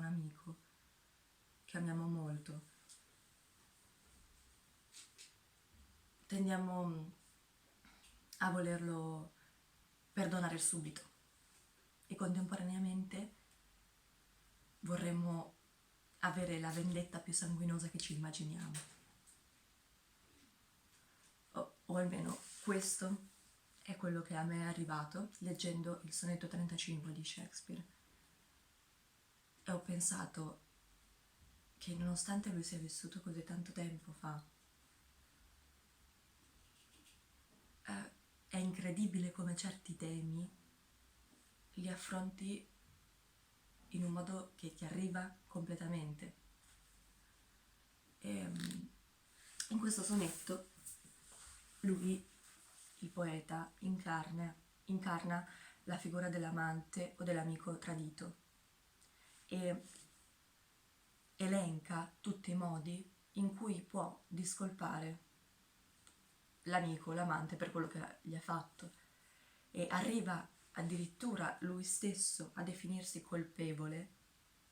amico che amiamo molto, tendiamo a volerlo perdonare subito e contemporaneamente vorremmo avere la vendetta più sanguinosa che ci immaginiamo. O almeno questo è quello che a me è arrivato leggendo il sonetto 35 di Shakespeare. E ho pensato che nonostante lui sia vissuto così tanto tempo fa, è incredibile come certi temi li affronti in un modo che ti arriva completamente. E in questo sonetto lui, il poeta, incarna la figura dell'amante o dell'amico tradito e elenca tutti i modi in cui può discolpare l'amico, l'amante per quello che gli ha fatto, e arriva addirittura lui stesso a definirsi colpevole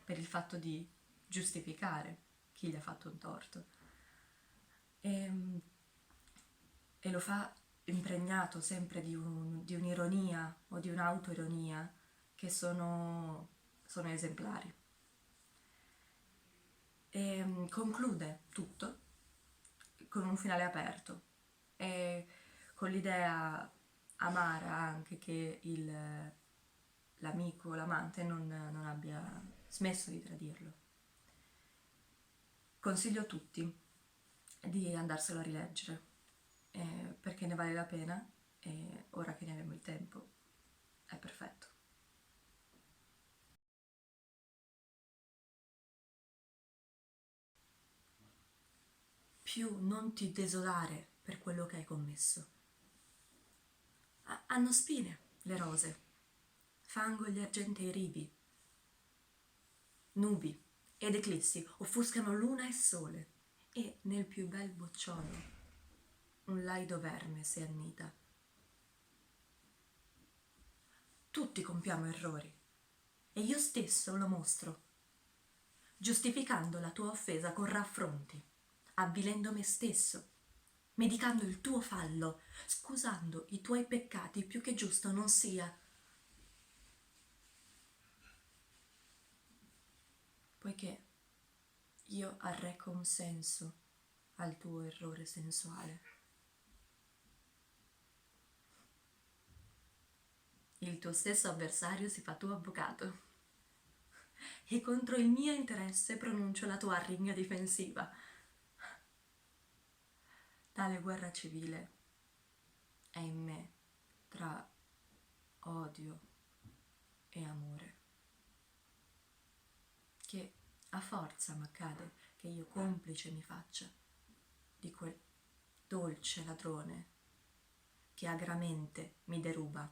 per il fatto di giustificare chi gli ha fatto un torto. E lo fa impregnato sempre di un'ironia o di un'autoironia che sono esemplari. E conclude tutto con un finale aperto e con l'idea amara anche che l'amico, l'amante non abbia smesso di tradirlo. Consiglio a tutti di andarselo a rileggere, perché ne vale la pena e ora che ne abbiamo il tempo è perfetto. Più non ti desolare per quello che hai commesso. Hanno spine le rose, fango gli argentei rivi, nubi ed eclissi offuscano luna e sole, e nel più bel bocciolo un laido verme si annida. Tutti compiamo errori, e io stesso lo mostro, giustificando la tua offesa con raffronti, avvilendo me stesso, medicando il tuo fallo, scusando i tuoi peccati più che giusto non sia. Poiché io arreco un senso al tuo errore sensuale. Il tuo stesso avversario si fa tuo avvocato e contro il mio interesse pronuncio la tua arringa difensiva. Tale guerra civile è in me tra odio e amore, che a forza m'accade che io complice mi faccia di quel dolce ladrone che agramente mi deruba